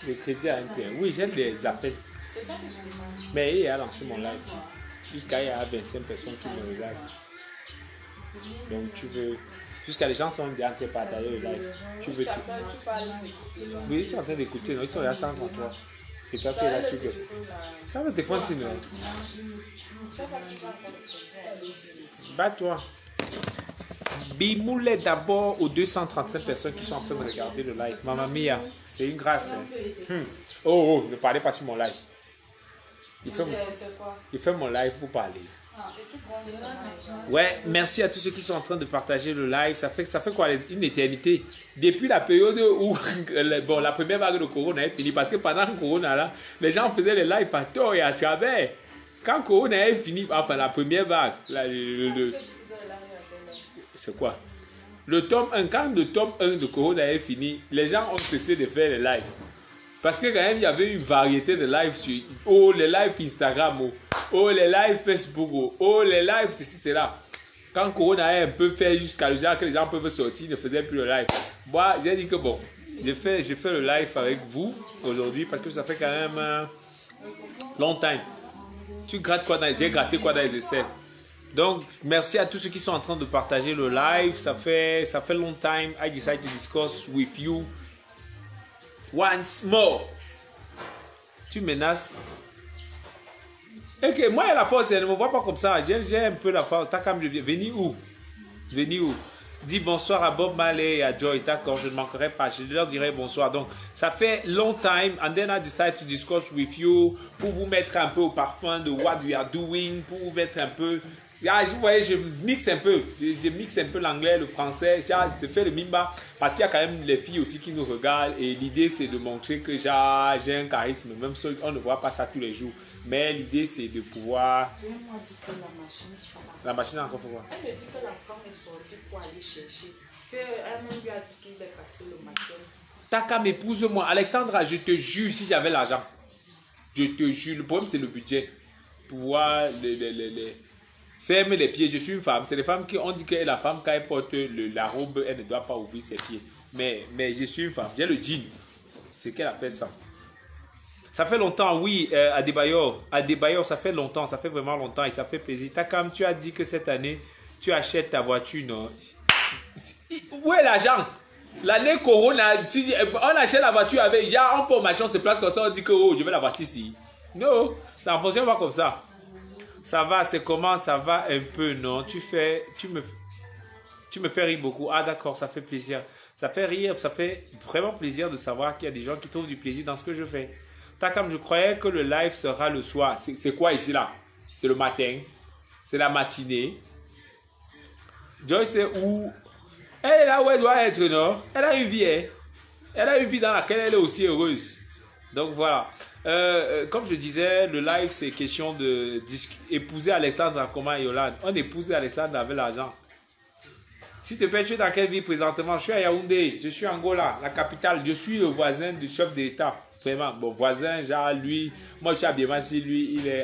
Le crédit à MTN. Oui, j'ai des appels. C'est ça que je demande. Mais il a lancé mon live. Jusqu'à il y a 25 personnes qui me regardent. Donc tu veux. Jusqu'à les gens sont déjà en train de partager le live. Tu veux tout. Tu parles. Oui, ils sont en train d'écouter. Ils sont à 133. Et toi, c'est là, tu veux. Ça va te téléphone sinon. Ça va si j'ai encore le crédit. Bats-toi. Bimoulet d'abord aux 235 personnes qui sont en train de regarder le live. Mamma mia, c'est une grâce. Hein. Oh, ne parlez pas sur mon live. Il fait mon live, vous parlez. Ouais, merci à tous ceux qui sont en train de partager le live. Ça fait quoi, une éternité. Depuis la période où bon, la première vague de Corona est finie. Parce que pendant le Corona, là, les gens faisaient les lives à tort et à travers. Quand Corona est fini, enfin la première vague, c'est quoi? Le tome 1, quand le tome 1 de Corona est fini, les gens ont cessé de faire les lives. Parce que quand même, il y avait une variété de lives sur... Oh, les lives Instagram, oh, les lives Facebook, oh, les lives ceci, cela. Quand Corona a un peu fait jusqu'à le genre que les gens peuvent sortir, ils ne faisaient plus le live. Moi, j'ai dit que bon, j'ai fait le live avec vous aujourd'hui parce que ça fait quand même longtemps. Tu grattes quoi dans... J'ai gratté quoi dans les essais. Donc, merci à tous ceux qui sont en train de partager le live. Ça fait longtemps. I decided to discuss with you once more. Tu menaces. Ok, moi, la force, elle ne me voit pas comme ça. J'ai un peu la force. T'as comme je viens. Venez où? Venez où? Dis bonsoir à Bob Marley et à Joyce. D'accord, je ne manquerai pas. Je leur dirai bonsoir. Donc, ça fait long time. And then I decided to discuss with you. Pour vous mettre un peu au parfum de what we are doing. Pour vous mettre un peu... Ah, vous voyez, je mixe un peu. Je mixe un peu l'anglais, le français. Je fais le mimba. Parce qu'il y a quand même les filles aussi qui nous regardent. Et l'idée, c'est de montrer que j'ai un charisme. Même si on ne voit pas ça tous les jours. Mais l'idée, c'est de pouvoir... J'ai moi dit que la machine ça. La machine encore faut voir. Elle me dit que la femme est sortie pour aller chercher. Elle lui a dit qu'il est cassé le matin. T'as qu'à m'épouse-moi. Alexandra, je te jure, si j'avais l'argent. Je te jure. Le problème, c'est le budget. Pouvoir fermer les pieds. Je suis une femme. C'est les femmes qui ont dit que la femme, quand elle porte la robe, elle ne doit pas ouvrir ses pieds. Mais je suis une femme. J'ai le jean. C'est qu'elle a fait ça. Ça fait longtemps, oui, Adebayor. Adebayor, ça fait longtemps. Ça fait vraiment longtemps et ça fait plaisir. Takam, tu as dit que cette année, tu achètes ta voiture, non? Où est l'argent? L'année Corona, on achète la voiture avec... on peut machin, on se place comme ça, on dit que oh, je vais la voiture ici. Non, ça ne fonctionne pas comme ça. Ça va, c'est comment? Ça va un peu, non? Tu me fais rire beaucoup. Ah d'accord, ça fait plaisir. Ça fait rire, ça fait vraiment plaisir de savoir qu'il y a des gens qui trouvent du plaisir dans ce que je fais. Takam, je croyais que le live sera le soir. C'est quoi ici là? C'est le matin. C'est la matinée. Joyce, c'est où? Elle est là où elle doit être, non? Elle a une vie, hein? Elle a une vie dans laquelle elle est aussi heureuse. Donc voilà. Comme je disais, le live, c'est question de épouser Alexandre comment Yolande. On épouse Alexandre avec l'argent. S'il te plaît, tu es dans quelle ville présentement? Je suis à Yaoundé, je suis à Angola, la capitale. Je suis le voisin du chef de l'État. Vraiment, bon, voisin, genre lui. Moi, je suis à Biémansi, lui, il est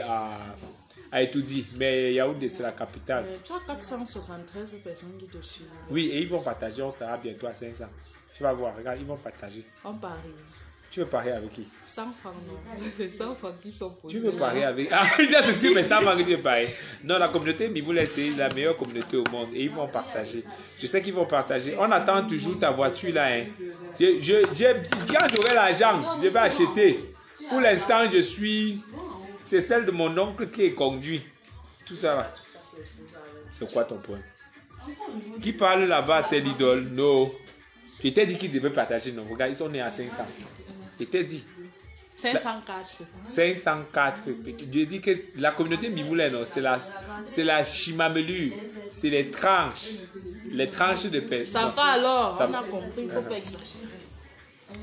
à Etoudi. Mais Yaoundé, c'est la capitale. Tu as 473 personnes qui te suivent. Oui, et ils vont partager, on sera bientôt à 500. Tu vas voir, regarde, ils vont partager. On parie. Tu veux parier avec qui? 100 francs, non. Les 100 francs qui sont posés. Tu veux parier avec... Ah, c'est sûr, mais 100 francs que tu veux parier. Non, la communauté Mimoulé, c'est la meilleure communauté au monde. Et ils vont partager. Je sais qu'ils vont partager. On attend toujours ta voiture là. Hein. Quand j'aurai l'argent, je vais acheter. Pour l'instant, je suis... C'est celle de mon oncle qui est conduit. Tout ça va. C'est quoi ton point? Qui parle là-bas, c'est l'idole? Non. Je t'ai dit qu'ils devaient partager. Non, regarde, ils sont nés à 500. Je t'ai dit. 504. 504. Je dis que la communauté Mimoulé, c'est la chimamelure. C'est les tranches. Les tranches de personnes. Ça va alors, on a compris, il ne faut pas exagérer.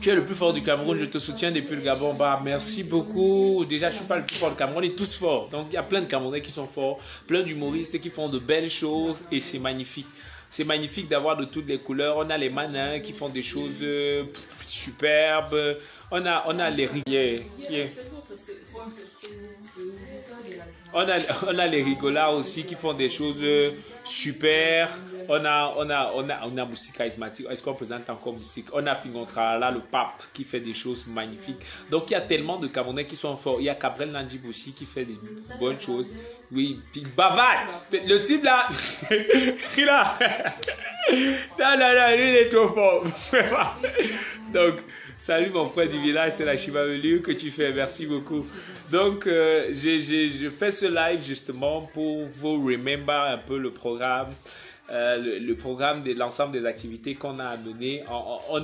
Tu es le plus fort du Cameroun, je te soutiens depuis le Gabon. Bah, merci beaucoup. Déjà, je ne suis pas le plus fort du Cameroun, on est tous forts. Donc, il y a plein de Camerounais qui sont forts, plein d'humoristes qui font de belles choses et c'est magnifique. C'est magnifique d'avoir de toutes les couleurs. On a les manins qui font des choses superbes. On a les rigolards. On a les rigolards aussi qui font des choses super. On a Moussi charismatique. Est-ce qu'on présente encore Moussi? On a Fingontrala, le pape, qui fait des choses magnifiques. Donc il y a tellement de Camerounais qui sont forts. Il y a Cabrel Nandjib aussi qui fait des bonnes choses. Oui, puis bavard. Le type là, il a... Non, lui il est trop fort. Donc, salut mon frère du village, c'est la Chibamelu que tu fais, merci beaucoup. Donc, je fais ce live justement pour vous remember un peu le programme. Le programme de l'ensemble des activités qu'on a menées.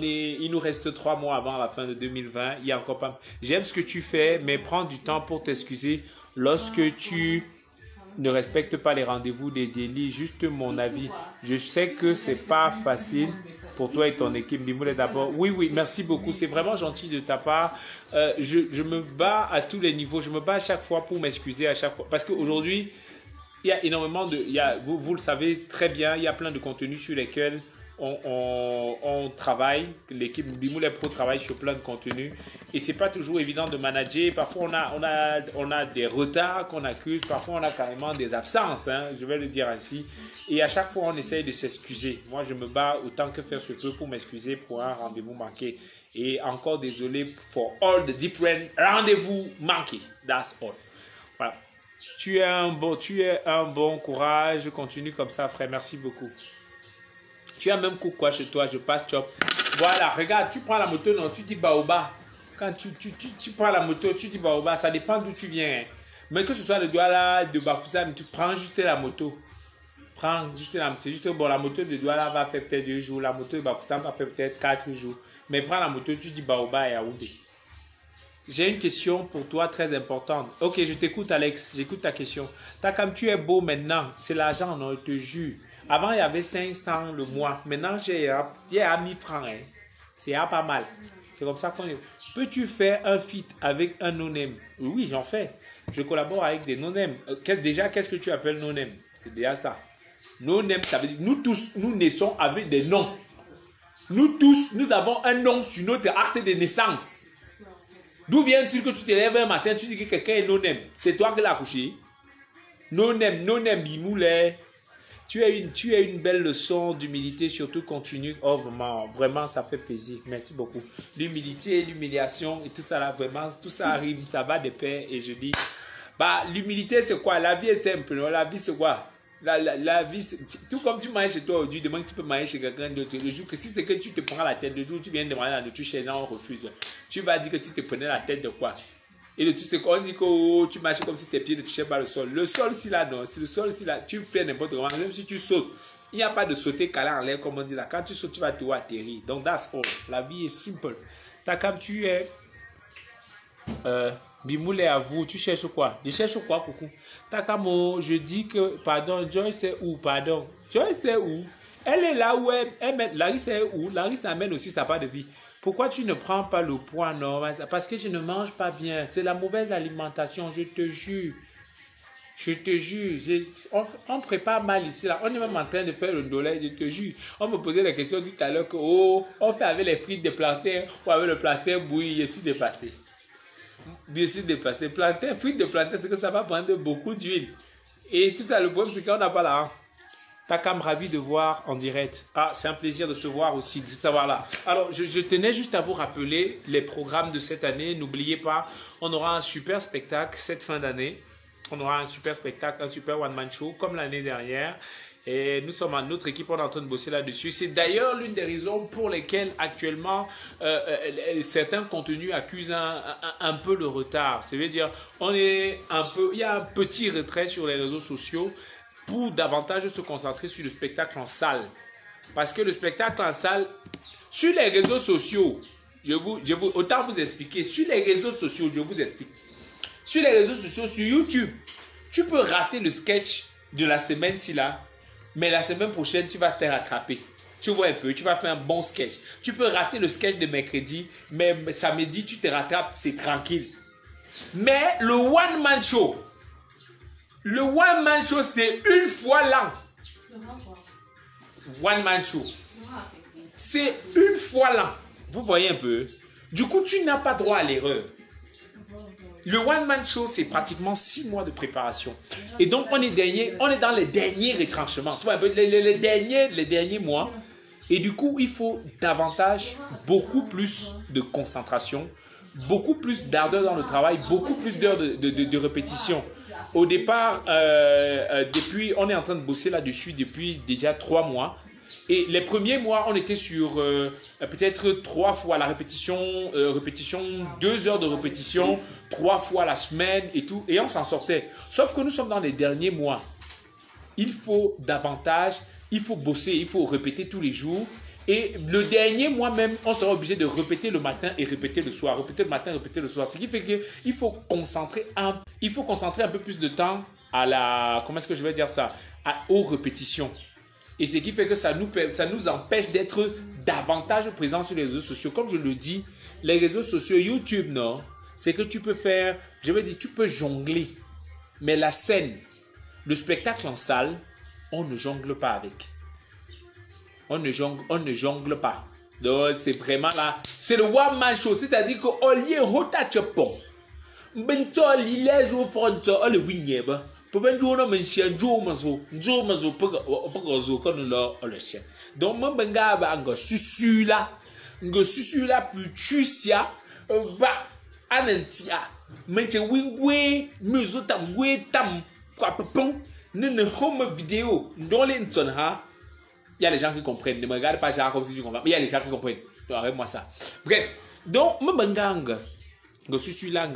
Il nous reste 3 mois avant la fin de 2020. Il y a encore pas... J'aime ce que tu fais, mais prends du temps pour t'excuser lorsque tu ne respectes pas les rendez-vous des délits. Juste mon avis. Je sais que c'est pas facile pour toi et ton équipe. Bimoulé d'abord. Oui, merci beaucoup. C'est vraiment gentil de ta part. Je me bats à tous les niveaux. Je me bats à chaque fois pour m'excuser à chaque fois. Parce qu'aujourd'hui, il y a énormément de... vous le savez très bien, il y a plein de contenus sur lesquels on travaille. L'équipe Bimoulé Pro travaille sur plein de contenus. Et c'est pas toujours évident de manager. Parfois, on a des retards qu'on accuse. Parfois, on a carrément des absences, hein, je vais le dire ainsi. Et à chaque fois, on essaye de s'excuser. Moi, je me bats autant que faire se peut pour m'excuser pour un rendez-vous manqué. Et encore désolé for all the different rendez-vous manqués. That's all. Voilà. Tu es un bon courage. Continue comme ça, frère. Merci beaucoup. Tu as même coup quoi chez toi? Je passe chop. Voilà, regarde, tu prends la moto, non, tu dis Baoba. Quand tu prends la moto, tu dis Baoba, ça dépend d'où tu viens. Hein. Mais que ce soit le Douala, de Bafoussam, tu prends juste la moto. Prends juste la moto. Juste, bon, la moto de Douala va faire peut-être 2 jours. La moto de Bafoussam va faire peut-être 4 jours. Mais prends la moto, tu dis Baoba et Yaoundé. J'ai une question pour toi très importante. Ok, je t'écoute Alex, j'écoute ta question. Comme tu es beau maintenant, c'est l'argent, non, je te jure. Avant, il y avait 500 le mois. Maintenant, j'ai à 1000 francs. Hein. C'est pas mal. C'est comme ça qu'on est. Peux-tu faire un feat avec un no-name? Oui, j'en fais. Je collabore avec des no-name. Déjà, qu'est-ce que tu appelles no-name? C'est déjà ça. No-name, ça veut dire nous tous, nous naissons avec des noms. Nous tous, nous avons un nom sur notre acte de naissance. D'où vient-il que tu te lèves un matin, tu dis que quelqu'un est no-name? C'est toi qui l'as accouché. No-name, Bimoulé. Tu as une belle leçon d'humilité, surtout continue. Oh, vraiment, ça fait plaisir. Merci beaucoup. L'humilité, l'humiliation et tout ça là, vraiment, tout ça arrive, ça va de pair. Et je dis, l'humilité c'est quoi? La vie est simple, non? La vie c'est quoi? La vie, tout comme tu manges chez toi aujourd'hui, demain tu peux manger chez quelqu'un d'autre. Le jour que si c'est que tu te prends la tête, le jour où tu viens demander la nourriture chez les gens, on refuse. Tu vas dire que tu te prenais la tête de quoi? Et le truc c'est qu'on dit que tu marches comme si tes pieds ne touchaient pas le sol. Le sol si là non, c'est le sol si là, tu fais n'importe comment, même si tu sautes. Il n'y a pas de sauter câlin en l'air comme on dit là. Quand tu sautes, tu vas te atterrir. Donc that's all. La vie est simple. Comme tu es Bimoulé à vous, tu cherches quoi? Je cherche quoi, coucou? Takamo, je dis que, pardon, Joyce c'est où? Pardon. Joyce c'est où? Elle est là où elle met. Larry c'est où? Larry amène aussi sa part de vie. Pourquoi tu ne prends pas le poids normal? Parce que je ne mange pas bien. C'est la mauvaise alimentation, je te jure. Je te jure. On prépare mal ici. Là. On est même en train de faire le dollar, je te jure. On me posait la question tout à l'heure que, on fait avec les frites de plantain ou avec le plantain bouilli. Je suis dépassé. Je suis dépassé. Plantain, frites de plantain, c'est que ça va prendre beaucoup d'huile. Et tout ça, le problème, c'est qu'on n'a pas là. Takam, ravi de voir en direct. Ah, c'est un plaisir de te voir aussi, de savoir là. Alors, je tenais juste à vous rappeler les programmes de cette année. N'oubliez pas, on aura un super spectacle cette fin d'année. On aura un super spectacle, un super one-man show comme l'année dernière. Et nous sommes notre équipe, on est en train de bosser là-dessus. C'est d'ailleurs l'une des raisons pour lesquelles actuellement certains contenus accusent un peu le retard. C'est-à-dire, il y a un petit retrait sur les réseaux sociaux pour davantage se concentrer sur le spectacle en salle. Parce que le spectacle en salle, sur les réseaux sociaux, autant vous expliquer, sur les réseaux sociaux, je vous explique. Sur les réseaux sociaux, sur YouTube, tu peux rater le sketch de la semaine-ci là, mais la semaine prochaine, tu vas te rattraper. Tu vois un peu, tu vas faire un bon sketch. Tu peux rater le sketch de mercredi, mais samedi, tu te rattrapes, c'est tranquille. Mais le one-man show, c'est une fois l'an. One man show. C'est une fois l'an. Vous voyez un peu. Du coup, tu n'as pas droit à l'erreur. Le one-man show, c'est pratiquement 6 mois de préparation. Et donc, on est dans les derniers retranchements. Tu vois, les derniers mois. Et du coup, il faut davantage, beaucoup plus de concentration, beaucoup plus d'ardeur dans le travail, beaucoup plus d'heures de répétition. Au départ, on est en train de bosser là-dessus depuis déjà 3 mois. Et les premiers mois, on était sur peut-être 3 fois la répétition, 2 heures de répétition, 3 fois la semaine et tout. Et on s'en sortait. Sauf que nous sommes dans les derniers mois. Il faut davantage, il faut bosser, il faut répéter tous les jours. Et le dernier mois même, on sera obligé de répéter le matin et répéter le soir. Répéter le matin, répéter le soir. Ce qui fait qu'il faut concentrer un peu plus de temps à la... Comment est-ce que je vais dire ça? Aux répétitions. Et ce qui fait que ça nous empêche d'être davantage présents sur les réseaux sociaux. Comme je le dis, les réseaux sociaux, YouTube, non, c'est que tu peux faire, je vais dire, tu peux jongler. Mais la scène, le spectacle en salle, on ne jongle pas avec. On ne jongle pas. Donc, c'est vraiment là. C'est le one-man show. C'est-à-dire qu'au lieu de chapon, donc, il y a les gens qui comprennent. Ne me regarde pas genre comme si tu comprends. Mais il y a les gens qui comprennent. Donc, arrête-moi ça. Bref. Donc, je suis là,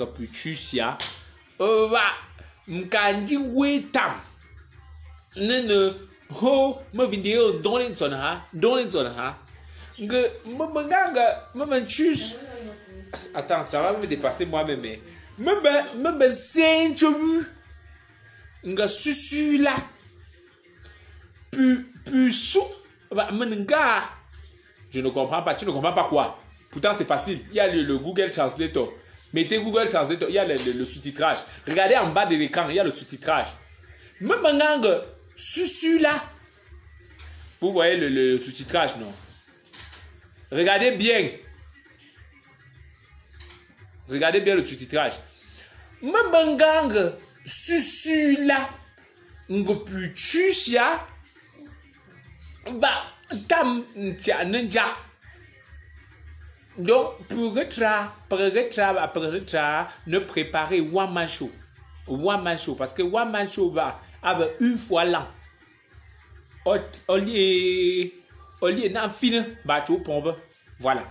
mkanji wetam nene ho ma vidéo dans les zones ha nga me choose. Attends, ça va me dépasser moi-même. Me c'est chobu nga susu là pu chou menga. Je ne comprends pas. Tu ne comprends pas quoi? Pourtant c'est facile. Il y a le Google Translator. Mettez Google Translator, il y a le sous-titrage. Regardez en bas de l'écran, il y a le sous-titrage. Même là. Vous voyez le sous-titrage, non? Regardez bien. Regardez bien le sous-titrage. Même là. Donc, pour ne préparer one-man show. One-man show. Parce que one-man show va avoir une fois l'an. Voilà.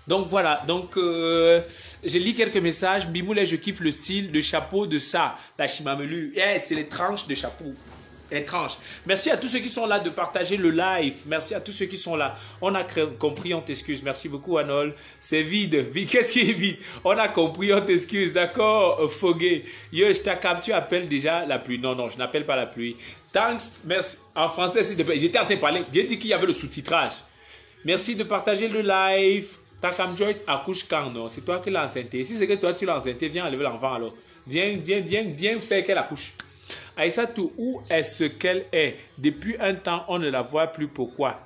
Donc, voilà. Donc, je lis quelques messages. Bimoulé, je kiffe le style de chapeau de ça. La chimamelu. C'est les tranches de chapeau. Étrange. Merci à tous ceux qui sont là de partager le live. Merci à tous ceux qui sont là. On a compris, on t'excuse. Merci beaucoup, Anol. C'est vide. Qu'est-ce qui est vide? On a compris, on t'excuse. D'accord, Fogué. Yo, je t'accable. Tu appelles déjà la pluie. Non, je n'appelle pas la pluie. Thanks. Merci. En français, s'il te plaît. J'étais en train de parler. J'ai dit qu'il y avait le sous-titrage. Merci de partager le live. Takam Joyce accouche quand, non? C'est toi qui l'as enceinté. Si c'est que toi, tu l'as enceinté, viens enlever l'enfant alors. Viens faire qu'elle accouche. Aïssatou, où est-ce qu'elle est? Depuis un temps, on ne la voit plus. Pourquoi?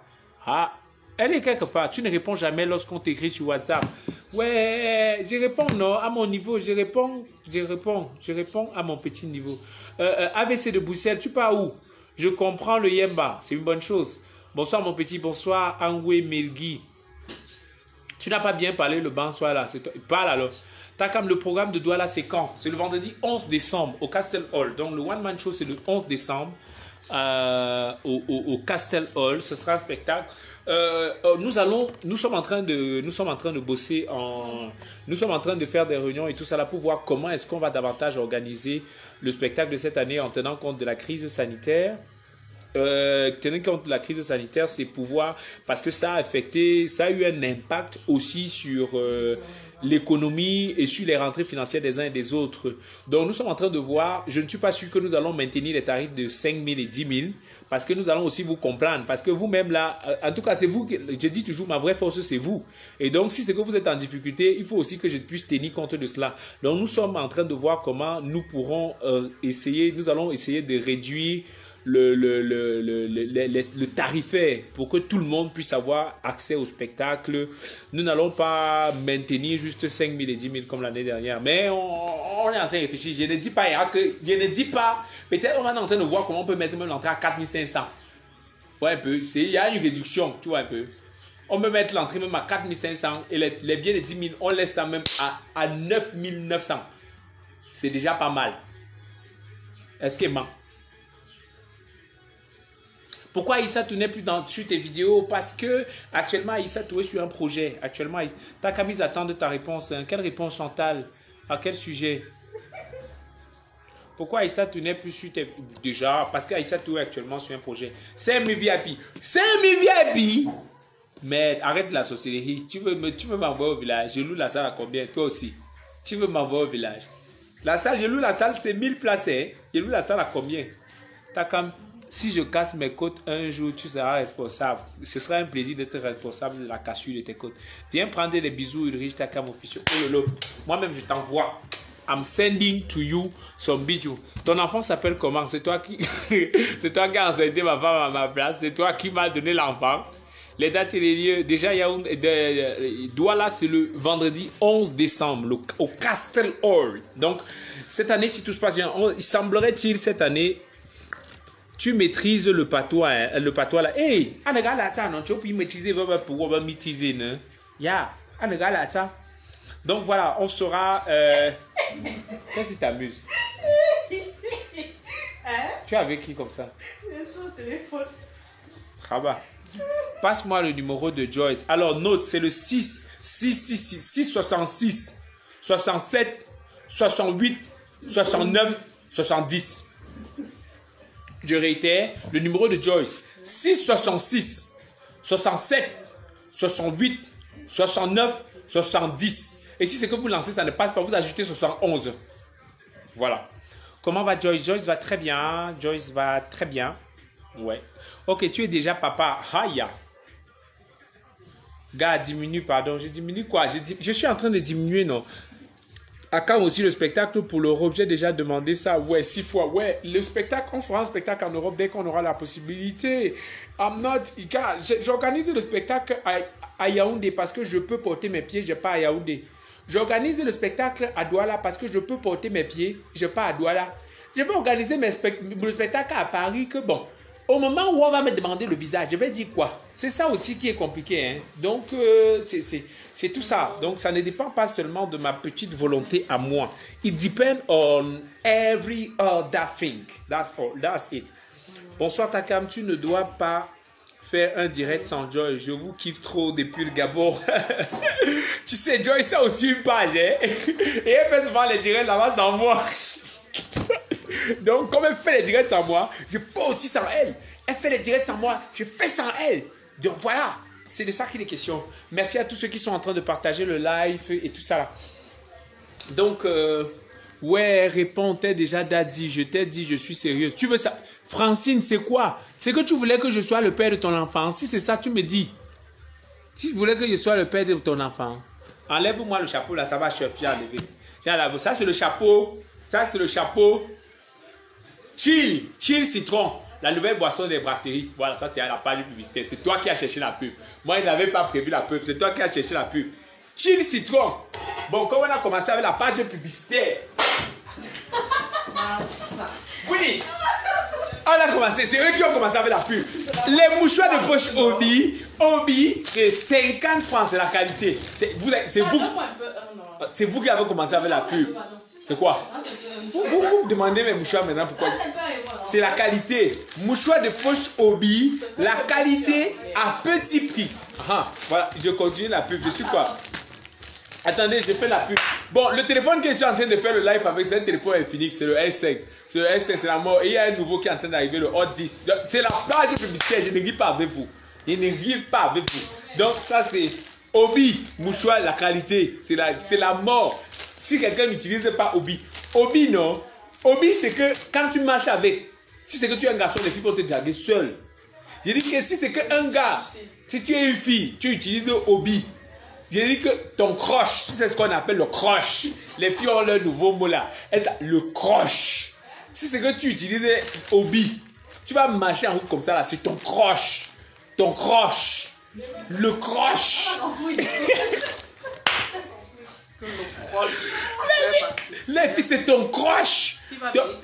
Ah, elle est quelque part. Tu ne réponds jamais lorsqu'on t'écrit sur WhatsApp. Ouais, je réponds, non, à mon niveau. Je réponds à mon petit niveau. AVC de Bruxelles, tu pars où? Je comprends le Yemba. C'est une bonne chose. Bonsoir, mon petit. Bonsoir, Angwe Melgui. Tu n'as pas bien parlé le bonsoir là. Parle alors. T'as comme le programme de Douala, c'est quand? C'est le vendredi 11 décembre au Castle Hall. Donc le One Man Show, c'est le 11 décembre au Castle Hall. Ce sera un spectacle. Nous sommes en train de bosser, nous sommes en train de faire des réunions et tout ça là pour voir comment est-ce qu'on va davantage organiser le spectacle de cette année en tenant compte de la crise sanitaire. Tenant compte de la crise sanitaire, c'est pouvoir, parce que ça a eu un impact aussi sur l'économie et sur les rentrées financières des uns et des autres. Donc nous sommes en train de voir, je ne suis pas sûr que nous allons maintenir les tarifs de 5 000 et 10 000 parce que nous allons aussi vous comprendre, parce que vous-même là, en tout cas c'est vous, je dis toujours ma vraie force c'est vous. Et donc si c'est que vous êtes en difficulté, il faut aussi que je puisse tenir compte de cela. Donc nous sommes en train de voir comment nous pourrons nous allons essayer de réduire le tarifaire pour que tout le monde puisse avoir accès au spectacle. Nous n'allons pas maintenir juste 5 000 et 10 000 comme l'année dernière. Mais on est en train de réfléchir. Je ne dis pas, peut-être on est en train de voir comment on peut mettre même l'entrée à 4 500. Ouais, un peu. Il y a une réduction, tu vois un peu. On peut mettre l'entrée même à 4 500 et les billets de 10 000, on laisse ça même à 9 900. C'est déjà pas mal. Est-ce que man? Pourquoi Issa tu n'es plus sur tes vidéos? Parce que actuellement Issa tu es sur un projet. Actuellement, ta Camille attend de ta réponse. Hein. Quelle réponse, Chantal? À quel sujet? Pourquoi Issa tu n'es plus sur tes... Déjà, parce qu'Issa tu es actuellement sur un projet. 5 000 VIP. 5 000 VIP. Mais arrête la sorcellerie. Tu veux m'envoyer au village. Je loue la salle à combien? Toi aussi. Tu veux m'envoyer au village. La salle, je loue la salle, c'est 1000 places. Hein? Je loue la salle à combien? T'as comme... Si je casse mes côtes un jour, tu seras responsable. Ce sera un plaisir d'être responsable de la cassure de tes côtes. Viens prendre des bisous Ulrich Takam officiel. Oh lolo. Moi-même, je t'envoie. I'm sending to you some video. Ton enfant s'appelle comment? C'est toi qui... c'est toi qui as enseigné ma femme à ma place. C'est toi qui m'as donné l'enfant. Les dates et les lieux. Déjà, il y a Douala, c'est le vendredi 11 décembre au Castle Hall. Donc, cette année, si tout se passe bien, il semblerait-il cette année... Tu maîtrises le patois, hein, le patois là. Hey, tu peux maîtriser pour maîtriser, non? Ya, donc voilà, on sera. Qu'est-ce qui t'amuse? Hein? Tu es avec qui comme ça? C'est sur le téléphone. Rabat. Passe-moi le numéro de Joyce. Alors, note, c'est le 6 66 67 68 69 70. Je réitère, le numéro de Joyce, 666 67 68 69 70. Et si c'est que vous lancez, ça ne passe pas, vous ajoutez 71. Voilà. Comment va Joyce? Joyce va très bien. Joyce va très bien. Ouais. Ok, tu es déjà papa. Haya. Gars, diminue, pardon. Je diminue quoi? Je suis en train de diminuer, non? À quand aussi le spectacle pour l'Europe? J'ai déjà demandé ça. Ouais, 6 fois. Ouais, le spectacle, on fera un spectacle en Europe dès qu'on aura la possibilité. J'organise le spectacle à Yaoundé parce que je peux porter mes pieds, je pars à Yaoundé. J'organise le spectacle à Douala parce que je peux porter mes pieds, je pars à Douala. Je vais organiser le spectacle à Paris que bon. Au moment où on va me demander le visa, je vais dire quoi? C'est ça aussi qui est compliqué. Hein? Donc, c'est tout ça. Donc, ça ne dépend pas seulement de ma petite volonté à moi. It depends on every other thing. That's all. That's it. Bonsoir Takam, tu ne dois pas faire un direct sans Joy. Je vous kiffe trop depuis le Gabon. Tu sais, Joy, c'est aussi une page. Hein? Et elle fait souvent les directs là-bas sans moi. Donc, comme elle fait les directs sans moi, je fais aussi sans elle. Elle fait les directs sans moi, je fais sans elle. Donc voilà, c'est de ça qu'il est question. Merci à tous ceux qui sont en train de partager le live et tout ça là. Donc, ouais, réponds, t'es déjà daddy. Je t'ai dit, je suis sérieuse. Tu veux ça? Francine, c'est quoi? C'est que tu voulais que je sois le père de ton enfant. Si c'est ça, tu me dis. Si tu voulais que je sois le père de ton enfant, enlève-moi le chapeau là, ça va, chef. J'ai enlevé. Ça, c'est le chapeau. Ça, c'est le chapeau. Chill citron, la nouvelle boisson des brasseries. Voilà, ça c'est à la page publicitaire. C'est toi qui as cherché la pub. Moi, il n'avait pas prévu la pub. C'est toi qui as cherché la pub. Chill citron. Bon, comme on a commencé avec la page publicitaire. Oui. On a commencé. C'est eux qui ont commencé avec la pub. Les mouchoirs de poche Obi, c'est 50 francs. C'est la qualité. C'est vous qui avez commencé avec la pub. C'est quoi? Vous me demandez mes mouchoirs maintenant pourquoi? C'est la qualité. Mouchoir de poche Obi, la qualité à petit prix. Voilà, je continue la pub. Je suis quoi? Attendez, je fais la pub. Bon, le téléphone que je suis en train de faire le live avec, c'est un téléphone Infinix, c'est le S5. C'est le S5, c'est la mort. Et il y a un nouveau qui est en train d'arriver, le Hot 10. C'est la page publicitaire, je ne ris pas avec vous. Je ne ris pas avec vous. Donc ça c'est Obi, mouchoir, la qualité. C'est la mort. Si quelqu'un n'utilise pas Obi non. Obi c'est que quand tu marches avec, si c'est que tu es un garçon, les filles vont te draguer seul. Je dis que si c'est qu'un gars, si tu es une fille, tu utilises le Obi. Je dis que ton croche, tu sais ce qu'on appelle le croche. Les filles ont leur nouveau mot là. Le croche. Si c'est que tu utilises Obi, Tu vas marcher en route comme ça, là, c'est ton croche. Ton croche. Le croche. Les filles, c'est ton croche.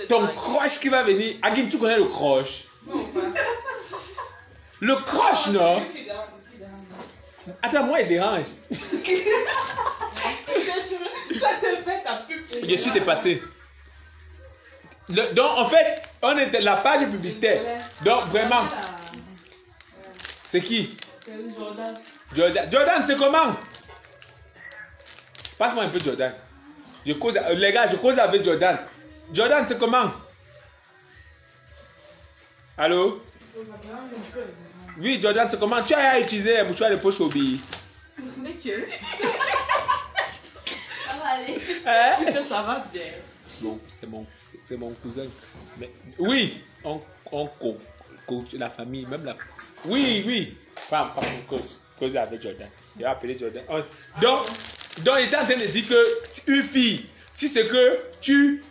Ton croche qui va venir. Agin, tu connais le croche? Le croche, non? Attends, moi, il dérange. Je suis dépassé. Donc, en fait, on était la page publicitaire. Donc, vraiment. C'est qui? Jordan. Jordan, c'est comment? Passe-moi un peu Jordan. Les gars, je cause avec Jordan. Jordan, c'est comment? Allô? Oui, Jordan, c'est comment? Tu as utilisé les mouchoirs de poche Obi. Ça va aller. Ça va bien. Bon, c'est mon cousin. Mais, oui, la famille, même la... Oui. Pas cause avec Jordan. Il va appeler Jordan. Donc, il était en train de dire que une fille, si c'est que tu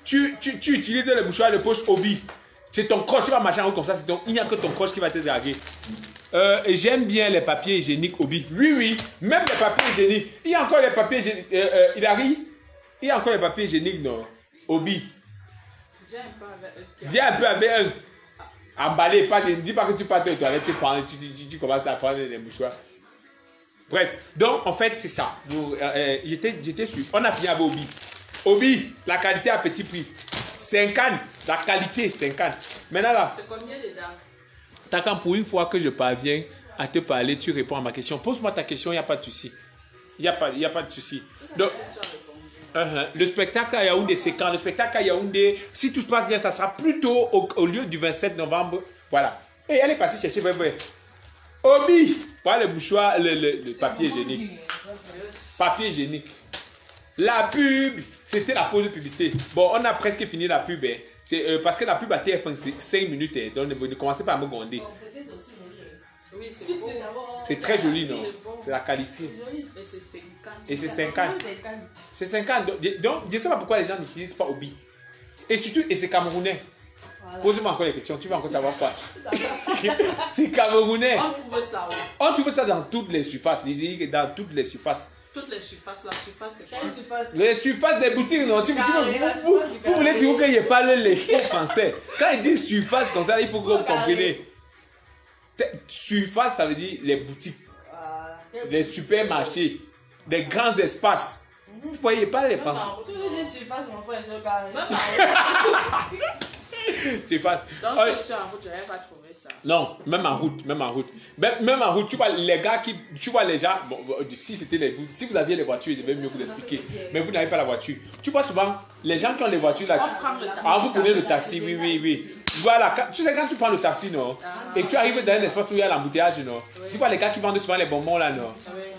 utilises le mouchoir de poche Obi, c'est ton croche, tu vas marcher en haut comme ça, il n'y a que ton croche qui va te draguer. J'aime bien les papiers hygiéniques Obi. Oui, même les papiers hygiéniques. Il y a encore les papiers hygiéniques. Il y a encore les papiers hygiéniques, non? Obi. Viens un peu avec un. Emballé, dis pas que tu pars aux toilettes, tu commences à prendre les mouchoirs. Bref, donc en fait c'est ça. J'étais sûr. On a fini avec Obi. Obi, la qualité à petit prix. 50, la qualité 50. Maintenant là. C'est combien dedans? T'as quand pour une fois que je parviens à te parler, tu réponds à ma question. Pose-moi ta question, il n'y a pas de souci. Il n'y a pas de souci. Donc, le spectacle à Yaoundé, c'est quand? Le spectacle à Yaoundé, si tout se passe bien, ça sera plutôt au lieu du 27 novembre. Voilà. Et elle est partie chercher, Obi, voilà le mouchoir, le papier hygiénique. Papier hygiénique. La pub, c'était la pause de publicité. Bon, on a presque fini la pub. Parce que la pub à TF1, c'est 5 minutes. Donc, ne commencez pas à me gronder. Oui, c'est beau. C'est très joli, non? C'est la qualité. Et c'est 50. Et c'est 50. C'est 50. Donc, je ne sais pas pourquoi les gens n'utilisent pas Obi. Et surtout, et c'est camerounais. Voilà. Pose-moi encore les questions, tu vas encore savoir quoi. C'est camerounais. On trouve ça où? On trouve ça dans toutes les surfaces. Dans toutes les surfaces. Toutes les surfaces, la surface, c'est quoi? Les surfaces des boutiques, non? Vous voulez dire qu'il parle les faux français. Quand il dit surface comme ça, il faut que vous compreniez. Surface, ça veut dire les boutiques, les supermarchés, les grands espaces. Vous voyez pas les français. Tu veux dire surface, mon frère, c'est au carré. Surface. Donc, c'est sur en route, je n'avais pas trouvé ça. Non, même en route. Même en route, tu vois les gars qui. Tu vois les gens. Bon, si vous aviez les voitures, je devais mieux vous expliquer. Mais vous n'avez pas la voiture. Tu vois souvent les gens qui ont les voitures là. Vous prenez le taxi, oui. Voilà, tu sais quand tu prends le taxi, non? Et que tu arrives dans un espace où il y a l'embouteillage, non? Tu vois les gars qui vendent souvent les bonbons là, non?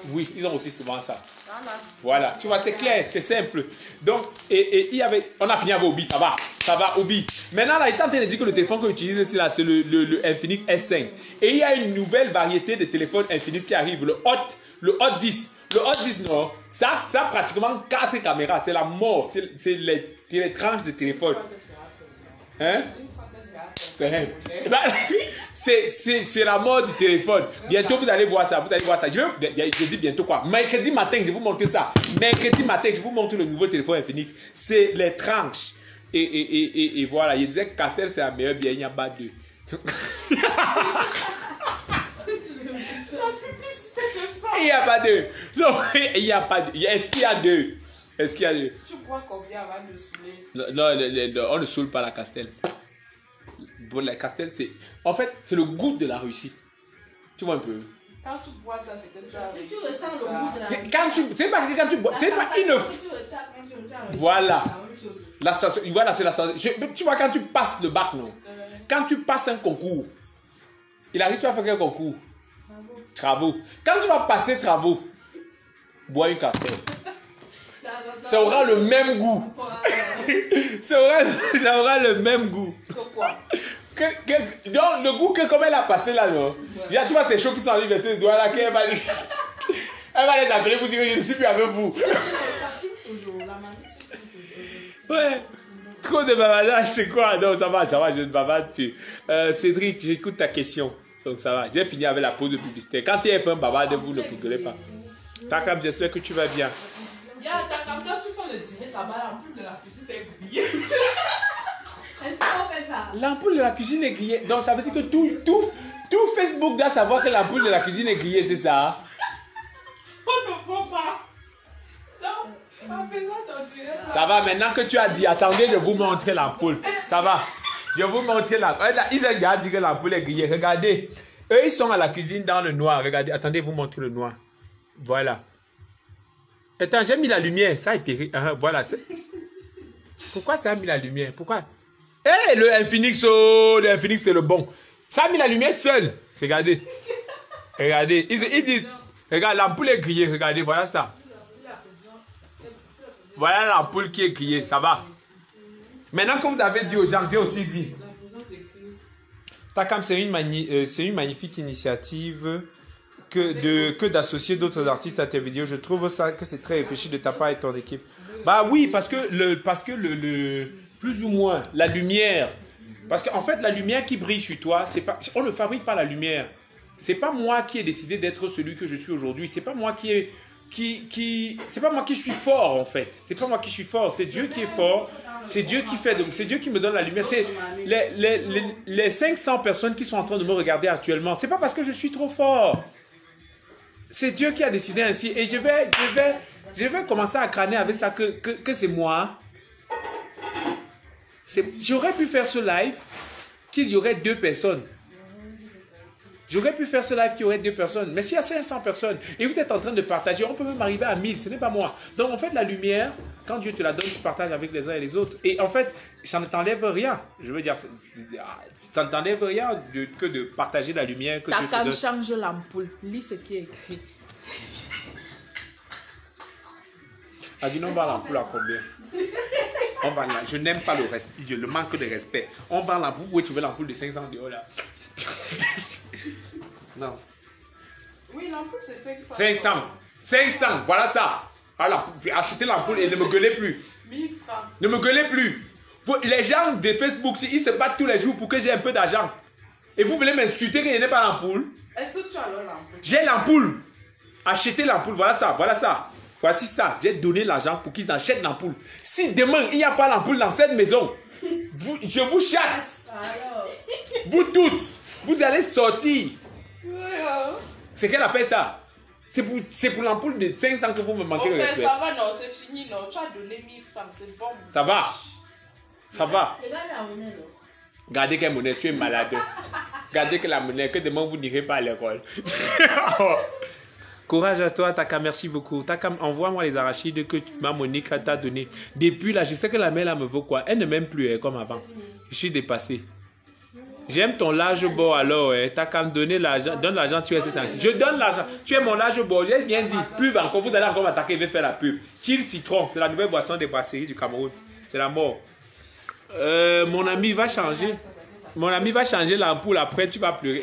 Oui, ils ont aussi souvent ça. Voilà, tu vois, c'est clair, c'est simple. Donc, on a fini avec Obi, ça va, Obi. Maintenant, là, il est en train de dire que le téléphone qu'on utilise ici, là, c'est le Infinix S5. Et il y a une nouvelle variété de téléphones Infinix qui arrive, le Hot 10. Le Hot 10, non, ça a pratiquement 4 caméras, c'est la mort, c'est les tranches de téléphone. Hein? C'est la mort du téléphone. Bientôt vous allez voir ça. Je dis bientôt quoi? Mercredi matin, je vais vous montrer ça. Mercredi matin, je vais vous montrer le nouveau téléphone Infinix. C'est les tranches. Et voilà, il disait que Castel c'est la meilleure, bien il n'y a pas deux. Il n'y a pas deux. Non, il n'y a pas deux. Est-ce qu'il y a deux? Est-ce qu'il y a deux? Tu crois combien avant de saouler? Non, on ne saoule pas la Castel. Bon, la Castel, c'est... En fait, c'est le goût de la réussite. Tu vois un peu? Quand tu bois ça, c'est que tu as réussi. Tu ressens le goût de la réussite. C'est pas que quand tu bois... C'est pas une... Voilà. La sensation, voilà, c'est la sensation. Tu vois, quand tu passes le bac, non? Quand tu passes un concours, il arrive, tu vas faire quel concours? Travaux. Quand tu vas passer travaux, bois une Castel. Ça aura le même goût. Ça aura le même goût. Pourquoi? Donc, le goût que comme elle a passé là, non? Déjà, tu vois, ces choses qui sont à l'université de Douala, elle va les appeler pour dire que je ne suis plus avec vous. Ouais. Trop de bavardage, c'est quoi? Non, ça va, je ne bavarde plus. Cédric, j'écoute ta question. Donc ça va, j'ai fini avec la pause de publicité. Quand tu es un bavarde, vous ne rigolez pas. Takam, j'espère que tu vas bien. Takam, quand tu fais le dîner, ta l'ampoule de la cuisine est grillée. Est-ce qu'on fait ça? L'ampoule de la cuisine est grillée. Donc ça veut dire que tout Facebook doit savoir que l'ampoule de la cuisine est grillée, c'est ça? On ne voit pas. Non, en faisant ton direct. Ça va, maintenant que tu as dit, attendez, je vais vous montrer l'ampoule. Ça va. Je vais vous montrer l'ampoule. Ils ont dit que l'ampoule est grillée. Regardez. Eux, ils sont à la cuisine dans le noir. Regardez, attendez, vous montrer le noir. Voilà. Attends, j'ai mis la lumière. Ça a été... voilà. Pourquoi ça a mis la lumière? Pourquoi? Eh, le Infinix, oh, le Infinix, c'est le bon. Ça a mis la lumière seul. Regardez. Regardez. Ils disent... Regarde, l'ampoule est grillée. Regardez, voilà ça. Voilà l'ampoule qui est grillée. Ça va. Maintenant que vous avez dit aux gens, j'ai aussi dit. Takam, c'est une magnifique initiative que d'associer d'autres artistes à tes vidéos. Je trouve ça que c'est très réfléchi de ta part et ton équipe. Bah oui, parce que plus ou moins la lumière, parce qu'en fait la lumière qui brille sur toi, c'est pas, on ne fabrique pas la lumière. C'est pas moi qui ai décidé d'être celui que je suis aujourd'hui. C'est pas moi c'est pas moi qui suis fort en fait. C'est pas moi qui suis fort. C'est Dieu qui est fort. C'est Dieu qui fait. C'est Dieu qui me donne la lumière. C'est les 500 personnes qui sont en train de me regarder actuellement. C'est pas parce que je suis trop fort. C'est Dieu qui a décidé ainsi. Et je vais commencer à crâner avec ça que c'est moi. J'aurais pu faire ce live qu'il y aurait 2 personnes. J'aurais pu faire ce live qu'il y aurait 2 personnes. Mais s'il y a 500 personnes et vous êtes en train de partager, on peut même arriver à 1000. Ce n'est pas moi. Donc en fait, la lumière, quand Dieu te la donne, tu partages avec les uns et les autres. Et en fait, ça ne t'enlève rien. Je veux dire, ça ne t'enlève rien que de partager la lumière que Dieu te donne. Takam, change l'ampoule. Lis ce qui est écrit. Adine, on vend l'ampoule à combien? Je n'aime pas le respect, le manque de respect. On vend l'ampoule, vous pouvez trouver l'ampoule de 500 dehors là. Non. Oui, l'ampoule c'est 500. 500, voilà ça. Achetez l'ampoule et ne me gueulez plus. 1000 francs. Ne me gueulez plus. Les gens de Facebook, ils se battent tous les jours pour que j'ai un peu d'argent. Et vous voulez m'insulter qu'il n'y ait pas l'ampoule? Est-ce que tu as l'ampoule? J'ai l'ampoule. Achetez l'ampoule, voilà ça, voilà ça. Voici ça, j'ai donné l'argent pour qu'ils achètent l'ampoule. Si demain, il n'y a pas l'ampoule dans cette maison, je vous chasse. Alors. Vous tous, vous allez sortir. Ouais, C'est qu'elle a fait ça. C'est pour l'ampoule de 500 que vous me manquez de respect. Ça va, non, c'est fini, non. Tu as donné 1000 francs, c'est bon. Ça va. Ça va. Regarde la monnaie, non. Gardez quelle monnaie, tu es malade. Gardez que la monnaie, que demain vous n'irez pas à l'école. Courage à toi, Takam, merci beaucoup. Takam, envoie-moi les arachides que ma Monique t'a donné. Depuis là, je sais que la mère là me vaut quoi. Elle ne m'aime plus comme avant. Je suis dépassé. J'aime ton large bord alors. Takam, donne l'argent, tu es tranquille. Je donne l'argent. Tu es mon large bord. J'ai bien dit. Pub encore, vous allez encore m'attaquer, je vais faire la pub. Chill Citron, c'est la nouvelle boisson des brasseries du Cameroun. C'est la mort. Mon ami va changer. Mon ami va changer l'ampoule. Après, tu vas pleurer.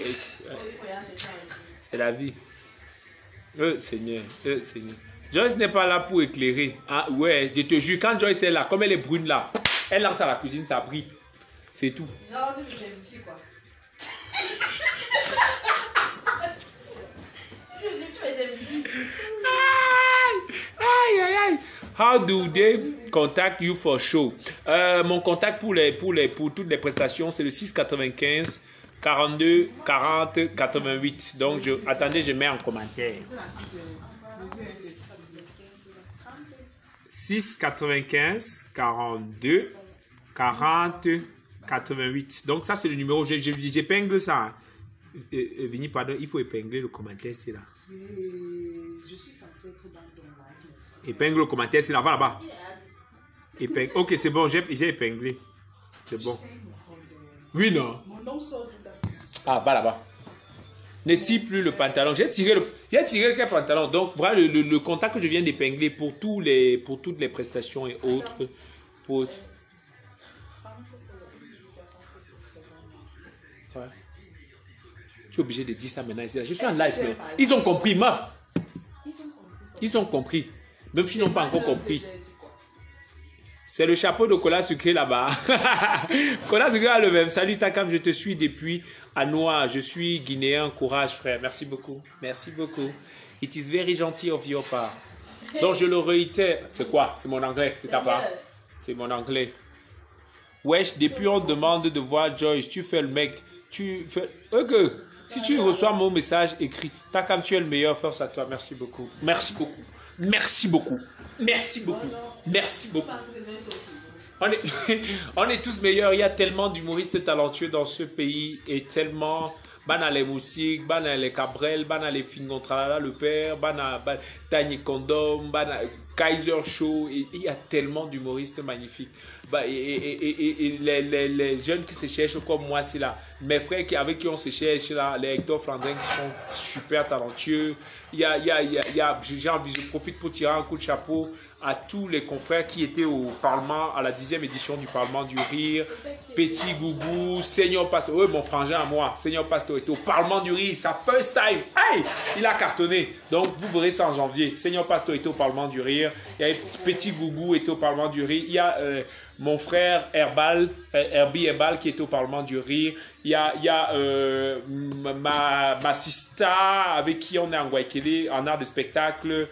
C'est la vie. Seigneur, Seigneur. Joyce n'est pas là pour éclairer. Ah ouais, je te jure, quand Joyce est là, comme elle est brune là, elle entre à la cuisine, ça brille. C'est tout. Non, tu me vérifies quoi. Tu me vérifies. Aïe, aïe, aïe. How do they contact you for show? Mon contact pour toutes les prestations, c'est le 695 42 40 88. Donc, attendez, je mets en commentaire. 695 42 40 88. Donc, ça, c'est le numéro. J'épingle ça. Vini, pardon, il faut épingler le commentaire, c'est là. Je suis censée être dans ton live. Épingle le commentaire, c'est là-bas, là-bas. Ok, c'est bon, j'ai épinglé. C'est bon. Oui, non. Mon nom sort du Ah, là-bas. Ne tire plus le pantalon. J'ai tiré le pantalon. Donc, voilà le contact que je viens d'épingler pour toutes les prestations et autres. Ouais. Tu es obligé de dire ça maintenant ici. Je suis en live. Ils ont compris, Maf. Ils ont compris. Même s'ils n'ont pas encore compris. C'est le chapeau de Cola Sucré là-bas. Cola Sucré a le même. Salut Takam, je te suis depuis Anoa. Je suis guinéen. Courage frère. Merci beaucoup. Merci beaucoup. It is very gentil of your part. Donc je le réitère. C'est quoi? C'est mon anglais. C'est ta part. C'est mon anglais. Wesh, depuis on demande de voir Joyce. Tu fais le mec. Tu fais... Ok. Si tu reçois mon message écrit, Takam, tu es le meilleur. Force à toi. Merci beaucoup. Merci beaucoup. Merci beaucoup. Merci beaucoup. Merci beaucoup. On est tous meilleurs. Il y a tellement d'humoristes talentueux dans ce pays et tellement... Bana les Moussik, Bana les Cabrel, Bana les Fingontrala, le père, Bana Tiny Condom, Bana Kaiser Show. Il y a tellement d'humoristes magnifiques. Et les jeunes qui se cherchent comme moi, c'est là. Mes frères avec qui on se cherche là, les Hector Flandrin qui sont super talentueux. Je profite pour tirer un coup de chapeau à tous les confrères qui étaient au Parlement, à la 10e édition du Parlement du Rire. Petit Goubou, Seigneur Pastor, oui, mon frangin à moi, Seigneur Pastor était au Parlement du Rire, sa first time. Hey, il a cartonné. Donc, vous verrez ça en janvier. Seigneur Pastor était au Parlement du Rire. Il y a Petit Goubou était au Parlement du Rire. Il y a mon frère Herbie Herbal qui était au Parlement du Rire. Il y a ma sista avec qui on est en Guaykélé en art de spectacle,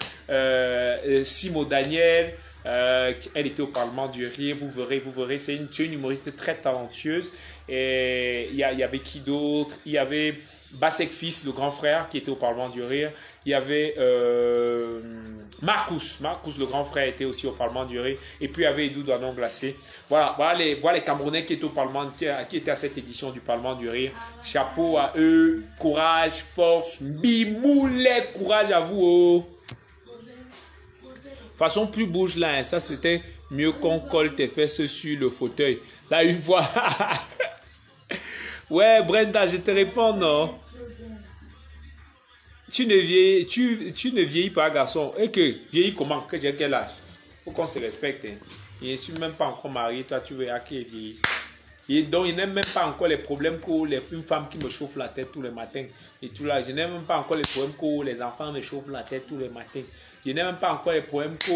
Simo Daniel, elle était au Parlement du Rire, vous verrez, c'est une humoriste très talentueuse. Et il y avait qui d'autre? Il y avait Basek Fils, le grand frère, qui était au Parlement du Rire. Il y avait Marcus, le grand frère, était aussi au Parlement du Rire. Et puis il y avait Edou Douanon Glacé. Voilà les Camerounais qui étaient au Parlement, qui étaient à cette édition du Parlement du Rire. Chapeau à eux, courage, force, bimoulet, courage à vous. Oh. Façon plus bouge là, hein. Ça c'était mieux qu'on colle tes fesses sur le fauteuil. Là une fois. Ouais Brenda, je te réponds non. Tu ne vieillis pas, garçon. Et que vieillis comment? Que j'ai quel âge? Faut qu'on se respecte. Hein. Je ne suis même pas encore marié. Toi, tu veux à qui vieillisse. Et donc, il n'aime même pas encore les problèmes que une femme qui me chauffe la tête tous les matins. Et tout là. Je n'aime même pas encore les problèmes que les enfants me chauffent la tête tous les matins. Je n'aime même pas encore les problèmes que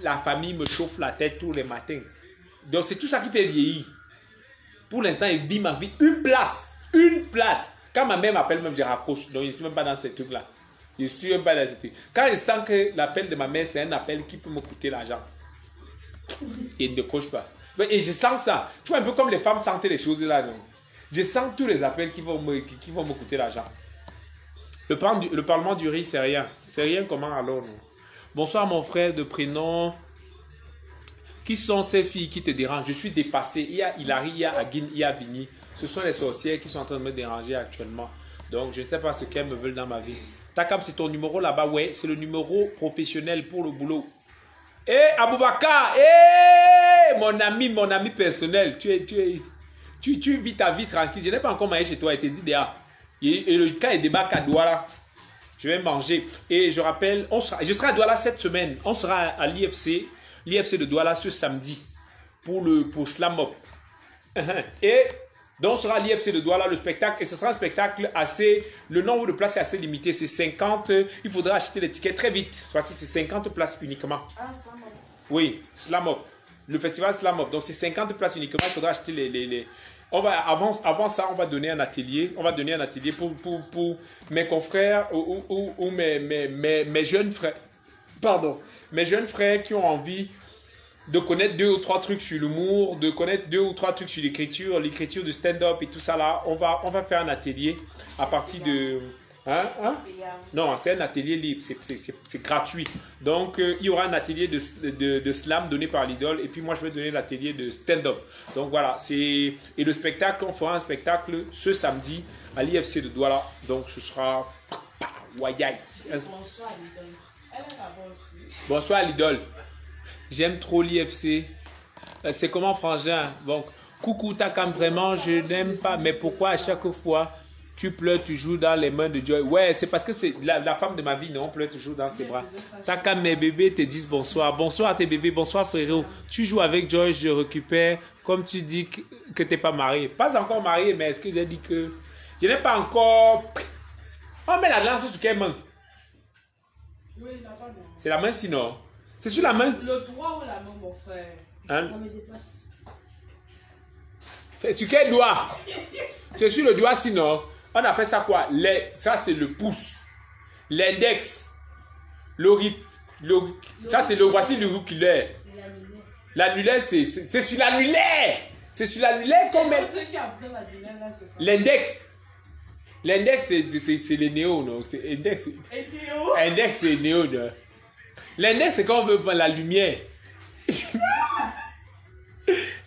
la famille me chauffe la tête tous les matins. Donc, c'est tout ça qui fait vieillir. Pour l'instant, il dit ma vie. Une place. Une place. Quand ma mère m'appelle, même je raccroche. Donc, je ne suis même pas dans ces trucs-là. Je ne suis même pas dans ces trucs. Quand je sens que l'appel de ma mère, c'est un appel qui peut me coûter l'argent. Et ne décroche pas. Et je sens ça. Tu vois, un peu comme les femmes sentaient les choses là, non? Je sens tous les appels qui vont me coûter l'argent. Le Parlement du Riz, c'est rien. C'est rien comment alors, non? Bonsoir, mon frère de prénom. Qui sont ces filles qui te dérangent? Je suis dépassé. Il y a Hilary, il y a Aguine, il y a Vini. Ce sont les sorcières qui sont en train de me déranger actuellement. Donc, je ne sais pas ce qu'elles me veulent dans ma vie. Takam, c'est ton numéro là-bas? Ouais, c'est le numéro professionnel pour le boulot. Eh, Aboubakar! Eh, mon ami personnel. Tu vis ta vie tranquille. Je n'ai pas encore mangé chez toi et t'es dit déjà. Et le cas est débarque à Douala. Je vais manger. Et je rappelle, je serai à Douala cette semaine. On sera à l'IFC. L'IFC de Douala ce samedi. Pour Slam Up. Et... donc, ce sera l'IFC de Douala, le spectacle. Et ce sera un spectacle assez... Le nombre de places est assez limité. C'est 50. Il faudra acheter les tickets très vite. C'est 50 places uniquement. Ah, Slam Up. Oui, Slam Up. Le festival Slam Up. Donc, c'est 50 places uniquement. Il faudra acheter les... On va, avant ça, on va donner un atelier. On va donner un atelier pour mes confrères ou mes jeunes frères. Pardon. Mes jeunes frères qui ont envie... de connaître 2 ou 3 trucs sur l'humour, de connaître 2 ou 3 trucs sur l'écriture de stand-up et tout ça là. On va faire un atelier à partir de... Non, c'est un atelier libre, c'est gratuit. Donc, il y aura un atelier de slam donné par l'idole et puis moi, je vais donner l'atelier de stand-up. Donc, voilà, et le spectacle, on fera un spectacle ce samedi à l'IFC de Douala. Donc, ce sera... Wayai. Bonsoir, l'idole. Elle est là-bas aussi. Bonsoir, l'idole. J'aime trop l'IFC. C'est comment, frangin? Donc, coucou Takam, vraiment, je n'aime pas. Mais pourquoi à chaque fois, tu pleures toujours dans les mains de Joy? Ouais, c'est parce que c'est la femme de ma vie, non? On pleure toujours dans ses bras. Takam, mes bébés te disent bonsoir. Bonsoir à tes bébés, bonsoir frérot. Tu joues avec Joy, je récupère. Comme tu dis que tu n'es pas marié. Pas encore marié, mais est-ce que j'ai dit que... Je n'ai pas encore... On met la lance sur quelle main? Oui, là-bas, non. C'est la main sinon. C'est sur la main. Le droit ou la main, mon frère? Hein? Ça me dépasse. C'est sur quel doigt? C'est sur le doigt, sinon. On appelle ça quoi? Ça, c'est le pouce. L'index. Ça, c'est le voici l'auriculaire. L'annulaire, c'est sur l'annulaire. C'est sur l'annulaire qu'on met. L'index. L'index, c'est les néos, non? Index, c'est néo, non? L'index, c'est quand on veut prendre la lumière.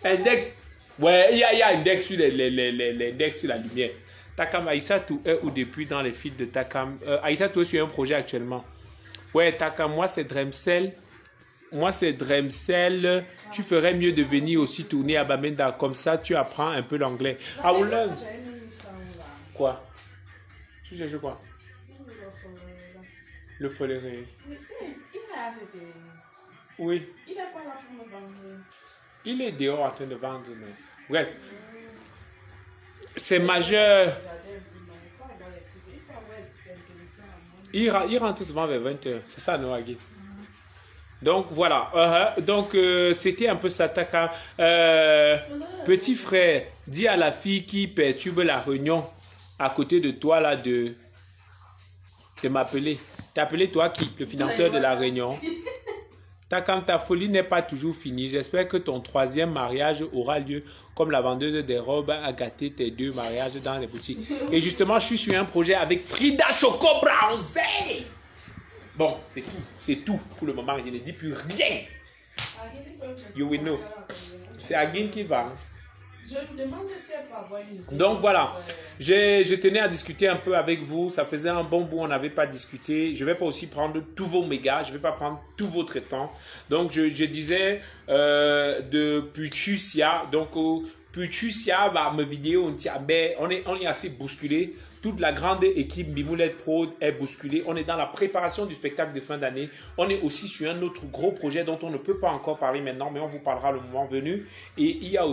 Index. Ouais, il y a index sur l'index sur la lumière. Takam, Aïssatou est ou depuis dans les feeds de Takam. Aïssatou est sur un projet actuellement. Ouais, Takam, moi c'est Dremsel. Tu ferais mieux de venir aussi tourner à Bamenda. Comme ça, tu apprends un peu l'anglais. Ah, ou là. Quoi? Tu cherches quoi? Le foléré. Il a arrêté. Oui. Il n'a pas la forme de vendre. Il est dehors en train de vendre. Mais... Bref. C'est majeur. Il rentre souvent vers 20h. C'est ça, non, Agui? Donc, voilà. Donc, c'était un peu ça. Petit frère, dis à la fille qui perturbe la réunion à côté de toi, là, de m'appeler. T'appeler toi qui? Le financeur de la réunion. Ta folie n'est pas toujours finie. J'espère que ton 3e mariage aura lieu comme la vendeuse des robes a gâté tes 2 mariages dans les boutiques. Et justement, je suis sur un projet avec Frida Choco Bronzé. Bon, c'est tout pour le moment. Je ne dis plus rien. You will know. C'est Aguin qui va. Je me demande si elle peut avoir une idée. Donc voilà, je tenais à discuter un peu avec vous. Ça faisait un bon bout, on n'avait pas discuté. Je ne vais pas aussi prendre tous vos mégas, je ne vais pas prendre tout votre temps. Donc je disais de Putusia. Donc Putusia va me vidéo, on est assez bousculé. Toute la grande équipe Mimoulette Pro est bousculée. On est dans la préparation du spectacle de fin d'année. On est aussi sur un autre gros projet dont on ne peut pas encore parler maintenant, mais on vous parlera le moment venu. Et il y a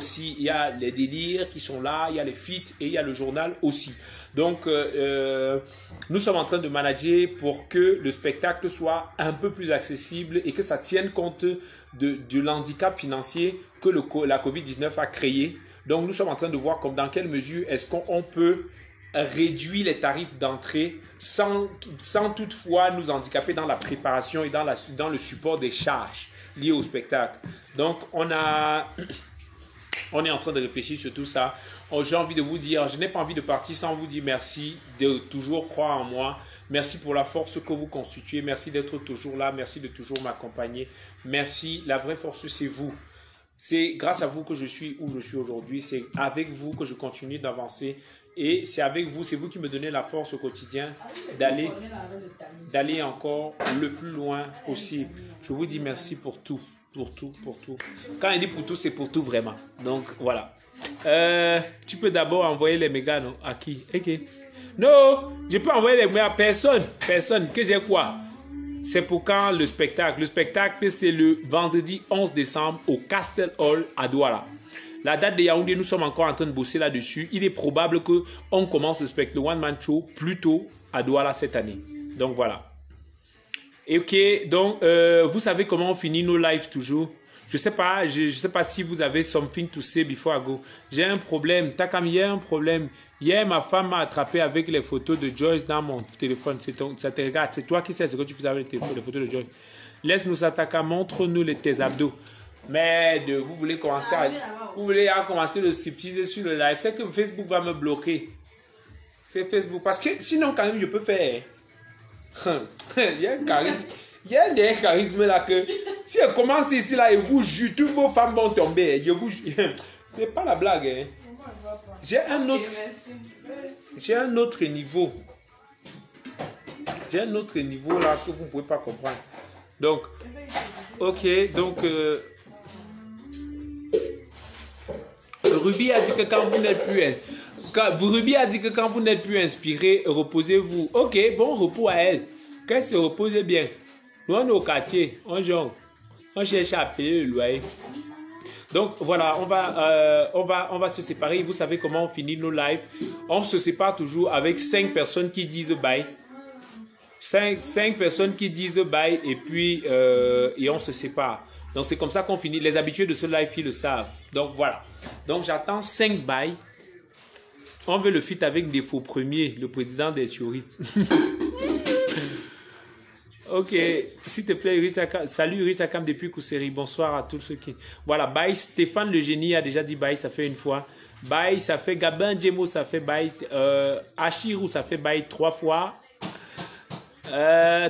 les délires qui sont là, il y a les feats et il y a le journal aussi. Donc, nous sommes en train de manager pour que le spectacle soit un peu plus accessible et que ça tienne compte de l'handicap financier que la COVID-19 a créé. Donc, nous sommes en train de voir dans quelle mesure est-ce qu'on peut réduire les tarifs d'entrée sans toutefois nous handicaper dans la préparation et dans le support des charges liées au spectacle. Donc, on est en train de réfléchir sur tout ça. J'ai envie de vous dire, je n'ai pas envie de partir sans vous dire merci de toujours croire en moi. Merci pour la force que vous constituez. Merci d'être toujours là. Merci de toujours m'accompagner. Merci. La vraie force, c'est vous. C'est grâce à vous que je suis où je suis aujourd'hui. C'est avec vous que je continue d'avancer. Et c'est avec vous, c'est vous qui me donnez la force au quotidien d'aller encore le plus loin possible. Je vous dis merci pour tout, pour tout, pour tout. Quand il dit pour tout, c'est pour tout vraiment. Donc voilà. Tu peux d'abord envoyer les mégas, non? À qui? Ok. Non, je peux envoyer les mégas à personne. Personne. Que j'ai quoi? C'est pour quand le spectacle? Le spectacle, c'est le vendredi 11 décembre au Castle Hall à Douala. La date de Yaoundé, nous sommes encore en train de bosser là-dessus. Il est probable qu'on commence le spectacle, le One Man Show, plus tôt à Douala cette année. Donc voilà. Et ok, donc vous savez comment on finit nos lives toujours. Je sais pas si vous avez something to say before I go. J'ai un problème. Takam, il y a un problème. Hier, ma femme m'a attrapé avec les photos de Joyce dans mon téléphone. Ça te regarde. C'est toi qui sais ce que tu faisais avec les photos de Joyce. Laisse-nous attaquer. Montre-nous tes abdos. Mais vous voulez commencer commencer le striptease sur le live. C'est que Facebook va me bloquer. C'est Facebook. Parce que sinon, quand même, je peux faire. Il y a un charisme. Il y a un charisme là que si elle commence ici là et vous jure, toutes vos femmes vont tomber. Je vous jure. C'est pas la blague. Hein. J'ai un autre niveau. J'ai un autre niveau là que vous ne pouvez pas comprendre. Donc, ok, donc Ruby a dit que quand vous n'êtes plus inspiré, reposez-vous. Ok, bon repos à elle. Qu'elle se repose bien. Nous, on est au quartier, on jongle. On cherche à payer le loyer. Donc voilà, on va se séparer. Vous savez comment on finit nos lives. On se sépare toujours avec 5 personnes qui disent bye. 5 personnes qui disent le bye et puis et on se sépare. Donc c'est comme ça qu'on finit. Les habitués de ce live, ils le savent. Donc voilà. Donc j'attends 5 bye. On veut le fit avec des faux premiers, le président des touristes. Ok, s'il te plaît, salut Uristakam depuis Kousséri. Bonsoir à tous ceux qui... Voilà, bye. Stéphane le génie a déjà dit bye, ça fait une fois. Bye, ça fait Gabin Djemo, ça fait bye. Achirou, ça fait bye 3 fois.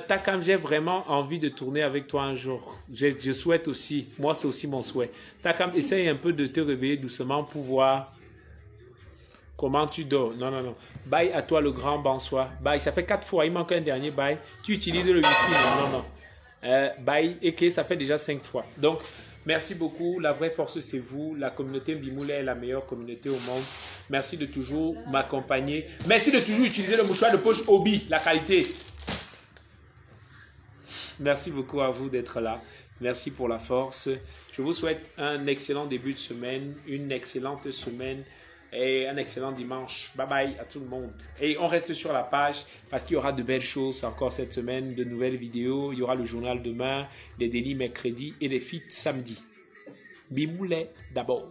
Takam, j'ai vraiment envie de tourner avec toi un jour. Je souhaite aussi. Moi, c'est aussi mon souhait. Takam, essaye un peu de te réveiller doucement pour voir comment tu dors. Non, non, non. Bye à toi, le grand bonsoir. Bye, ça fait 4 fois. Il manque un dernier bye. Tu utilises le wifi. Non, non, non. Bye, et que ça fait déjà 5 fois. Donc, merci beaucoup. La vraie force, c'est vous. La communauté Mbimoulet est la meilleure communauté au monde. Merci de toujours m'accompagner. Merci de toujours utiliser le mouchoir de poche Obi, la qualité. Merci beaucoup à vous d'être là. Merci pour la force. Je vous souhaite un excellent début de semaine, une excellente semaine et un excellent dimanche. Bye bye à tout le monde. Et on reste sur la page parce qu'il y aura de belles choses encore cette semaine, de nouvelles vidéos. Il y aura le journal demain, les délits mercredi et les feats samedi. Mbimoulet d'abord.